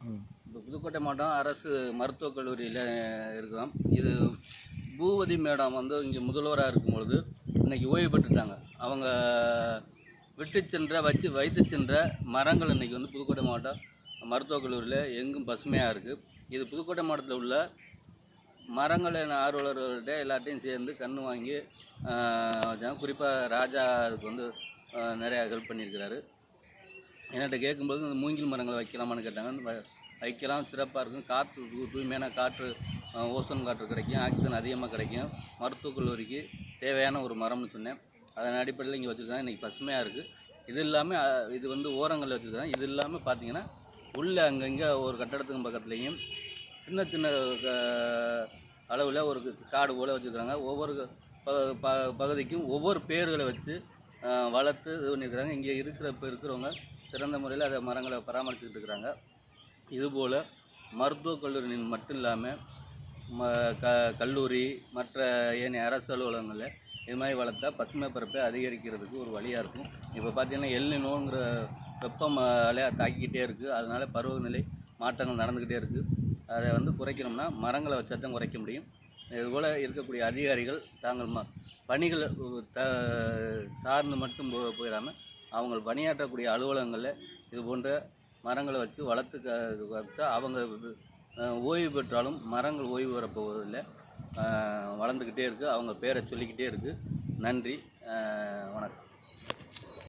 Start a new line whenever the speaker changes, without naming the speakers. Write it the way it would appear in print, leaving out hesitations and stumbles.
இப்போ புதுக்கோட்டை மாவட்டம் அரசு மருத்துவக் கல்லூரியில் இருக்கிறோம். இது பூவதி மேடம் வந்து இங்கே முதல்வராக இருக்கும்பொழுது இன்றைக்கி ஓய்வு பெற்றுட்டாங்க. அவங்க வைத்து சென்ற மரங்கள் இன்றைக்கி வந்து புதுக்கோட்டை மாவட்டம் மருத்துவக் கல்லூரியில் எங்கும் பசுமையாக இருக்குது. இது புதுக்கோட்டை மாவட்டத்தில் உள்ள மரங்களின் ஆர்வலர்கள்ட்ட எல்லாத்தையும் சேர்ந்து கன்று வாங்கி குறிப்பாக ராஜா அதுக்கு வந்து நிறையா ஹெல்ப் பண்ணியிருக்கிறாரு. என்கிட்ட கேட்கும்போது இந்த மூங்கில் மரங்களை வைக்கலாமான்னு கேட்டாங்க. வைக்கலாம், சிறப்பாக இருக்கும். காற்று தூய்மையான காற்று, ஓசோன் காற்று கிடைக்கும், ஆக்சிஜன் அதிகமாக கிடைக்கும். மருத்துவக் கல்லூரிக்கு தேவையான ஒரு மரம்னு சொன்னேன். அதன் அடிப்படையில் இங்கே வச்சுருக்காங்க. இன்றைக்கி பசுமையாக இருக்குது. இது இல்லாமல் இது வந்து ஓரங்களில் வச்சுருக்காங்க. இது இல்லாமல் பார்த்திங்கன்னா உள்ளே அங்கங்கே ஒரு கட்டடத்துக்கு பக்கத்துலேயும் சின்ன சின்ன அளவில் ஒரு காடு போல் வச்சுருக்காங்க. ஒவ்வொரு பகுதிக்கும் ஒவ்வொரு பேர்களை வச்சு வளர்த்து இது பண்ணியிருக்கிறாங்க. இங்கே இருக்கிறவங்க சிறந்த முறையில் அதை மரங்களை பராமரிச்சுக்கிட்டு இருக்கிறாங்க. இதுபோல் மருத்துவக் கல்லூரி மட்டும் இல்லாமல் கல்லூரி மற்ற ஏனைய அரசு அலுவலகங்களில் இது மாதிரி வளர்த்தா பசுமை பரப்பை அதிகரிக்கிறதுக்கு ஒரு வழியாக இருக்கும். இப்போ பார்த்திங்கன்னா எல்னினோங்கிற வெப்பம் தாக்கிக்கிட்டே இருக்குது. அதனால் பருவநிலை மாற்றங்கள் நடந்துக்கிட்டே இருக்குது. அதை வந்து குறைக்கணும்னா மரங்களை வச்சா தான் குறைக்க முடியும். இதுபோல் இருக்கக்கூடிய அதிகாரிகள் தாங்கள் பணிகளை சார்ந்து மட்டும் போயிடாமல் அவங்க பணியாற்றக்கூடிய அலுவலகங்களில் இது போன்ற மரங்களை வச்சு வளர்த்து வச்சா அவங்க ஓய்வு பெற்றாலும் மரங்கள் ஓய்வு பெறப்போவதில்லை, வளர்ந்துக்கிட்டே இருக்குது. அவங்க பேரை சொல்லிக்கிட்டே இருக்குது. நன்றி, வணக்கம்.